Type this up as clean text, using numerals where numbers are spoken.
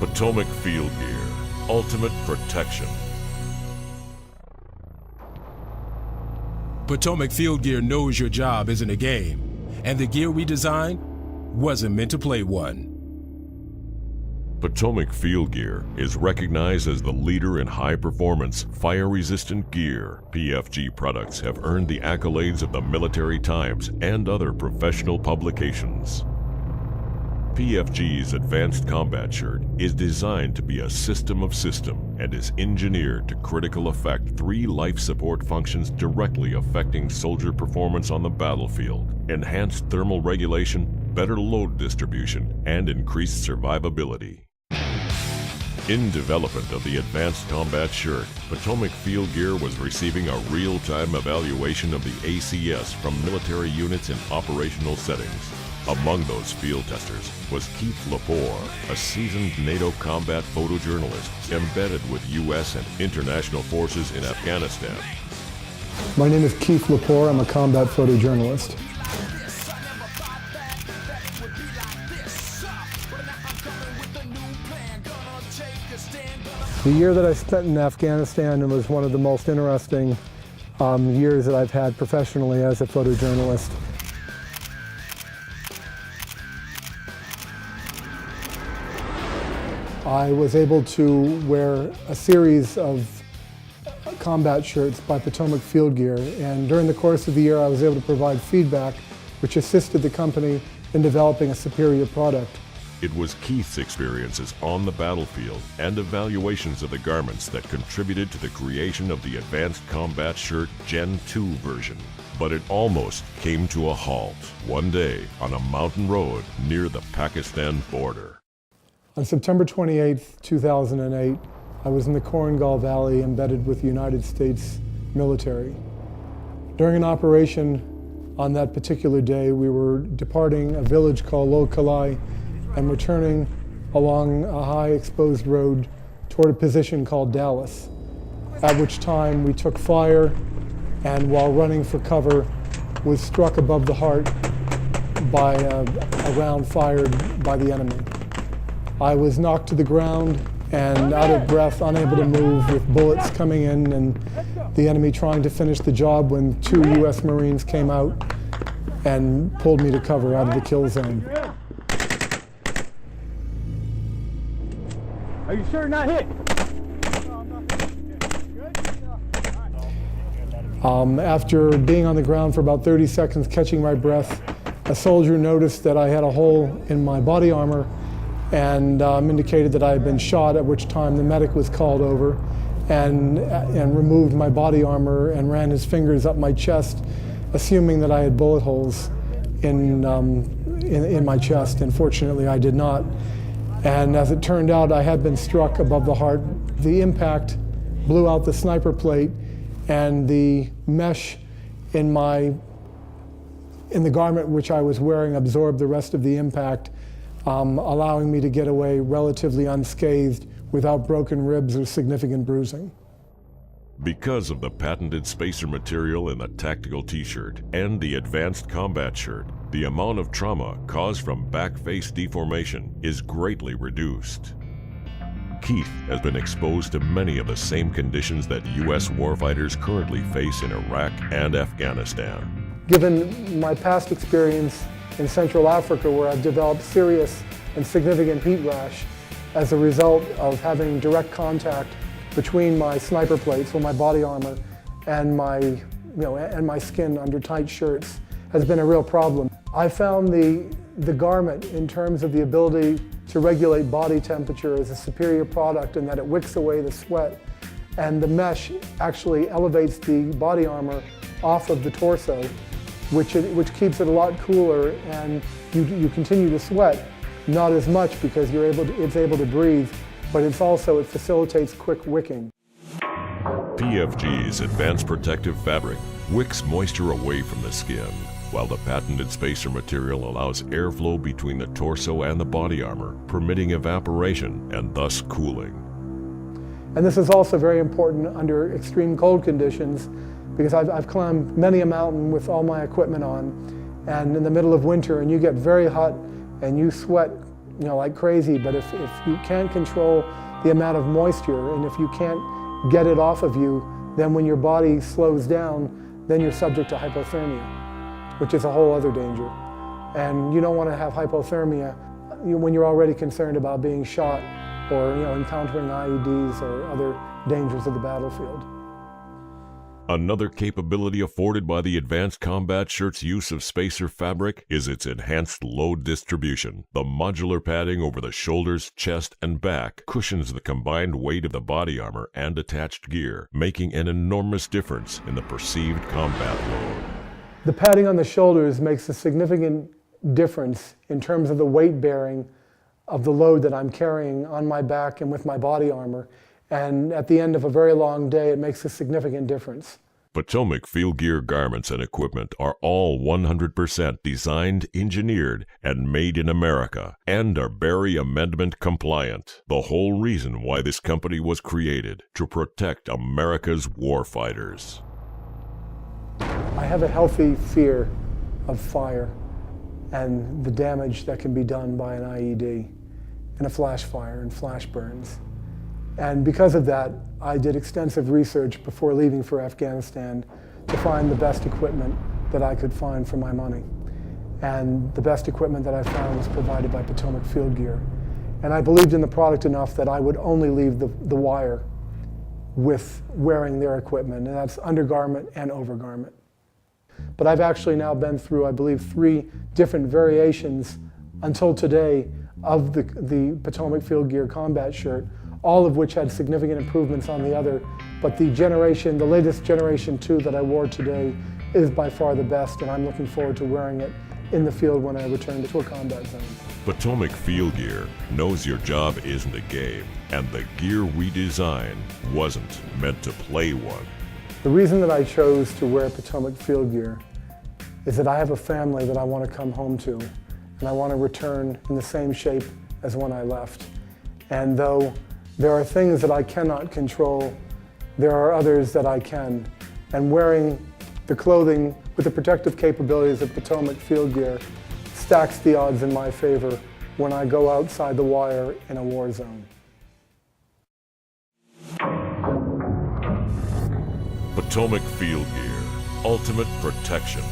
Potomac Field Gear, ultimate protection. Potomac Field Gear knows your job isn't a game, and the gear we designed wasn't meant to play one. Potomac Field Gear is recognized as the leader in high-performance, fire-resistant gear. PFG products have earned the accolades of the Military Times and other professional publications. PFG's Advanced Combat Shirt is designed to be a system of system and is engineered to critical effect 3 life support functions directly affecting soldier performance on the battlefield: enhanced thermal regulation, better load distribution, and increased survivability. In development of the Advanced Combat Shirt, Potomac Field Gear was receiving a real-time evaluation of the ACS from military units in operational settings. Among those field testers was Keith Lepor, a seasoned NATO combat photojournalist embedded with U.S. and international forces in Afghanistan. My name is Keith Lepor. I'm a combat photojournalist. The year that I spent in Afghanistan was one of the most interesting years that I've had professionally as a photojournalist. I was able to wear a series of combat shirts by Potomac Field Gear, and during the course of the year I was able to provide feedback which assisted the company in developing a superior product. It was Keith's experiences on the battlefield and evaluations of the garments that contributed to the creation of the Advanced Combat Shirt Gen 2 version. But it almost came to a halt one day on a mountain road near the Pakistan border. On September 28, 2008, I was in the Korengal Valley embedded with the United States military. During an operation on that particular day, we were departing a village called Lol Kalai and returning along a high exposed road toward a position called Dallas, at which time we took fire and while running for cover was struck above the heart by a round fired by the enemy. I was knocked to the ground and out of breath, unable to move, with bullets coming in and the enemy trying to finish the job when 2 U.S. Marines came out and pulled me to cover out of the kill zone. Are you sure not hit? After being on the ground for about 30 seconds, catching my breath, a soldier noticed that I had a hole in my body armor and indicated that I had been shot, at which time the medic was called over and removed my body armor and ran his fingers up my chest, assuming that I had bullet holes in my chest, and fortunately I did not. And as it turned out, I had been struck above the heart. The impact blew out the sniper plate, and the mesh in the garment which I was wearing absorbed the rest of the impact, allowing me to get away relatively unscathed without broken ribs or significant bruising. Because of the patented spacer material in the tactical t-shirt and the Advanced Combat Shirt, the amount of trauma caused from back face deformation is greatly reduced. Keith has been exposed to many of the same conditions that U.S. warfighters currently face in Iraq and Afghanistan. Given my past experience in Central Africa, where I've developed serious and significant heat rash as a result of having direct contact between my sniper plates, or my body armor, and my skin under tight shirts, has been a real problem. I found the garment, in terms of the ability to regulate body temperature, as a superior product in that it wicks away the sweat, and the mesh actually elevates the body armor off of the torso, which keeps it a lot cooler, and you continue to sweat, not as much because it's able to breathe, but it facilitates quick wicking. PFG's Advanced Protective Fabric wicks moisture away from the skin, while the patented spacer material allows airflow between the torso and the body armor, permitting evaporation and thus cooling. And this is also very important under extreme cold conditions, because I've climbed many a mountain with all my equipment on, and in the middle of winter, and you get very hot and you sweat like crazy, but if you can't control the amount of moisture and if you can't get it off of you, then when your body slows down, then you're subject to hypothermia, which is a whole other danger. And you don't want to have hypothermia when you're already concerned about being shot or encountering IEDs or other dangers of the battlefield. Another capability afforded by the Advanced Combat Shirt's use of spacer fabric is its enhanced load distribution. The modular padding over the shoulders, chest, and back cushions the combined weight of the body armor and attached gear, making an enormous difference in the perceived combat load. The padding on the shoulders makes a significant difference in terms of the weight bearing of the load that I'm carrying on my back and with my body armor. And at the end of a very long day, it makes a significant difference. Potomac Field Gear garments and equipment are all 100% designed, engineered, and made in America, and are Berry Amendment compliant. The whole reason why this company was created, to protect America's warfighters. I have a healthy fear of fire and the damage that can be done by an IED and a flash fire and flash burns. And because of that, I did extensive research before leaving for Afghanistan to find the best equipment that I could find for my money. And the best equipment that I found was provided by Potomac Field Gear. And I believed in the product enough that I would only leave the wire with wearing their equipment, and that's undergarment and overgarment. But I've actually now been through, I believe, 3 different variations until today of the Potomac Field Gear combat shirt, all of which had significant improvements on the other. But the latest generation 2 that I wore today is by far the best, and I'm looking forward to wearing it in the field when I return to a combat zone. Potomac Field Gear knows your job isn't a game, and the gear we design wasn't meant to play one. The reason that I chose to wear Potomac Field Gear is that I have a family that I want to come home to, and I want to return in the same shape as when I left. And though there are things that I cannot control, there are others that I can. And wearing the clothing with the protective capabilities of Potomac Field Gear stacks the odds in my favor when I go outside the wire in a war zone. Potomac Field Gear, ultimate protection.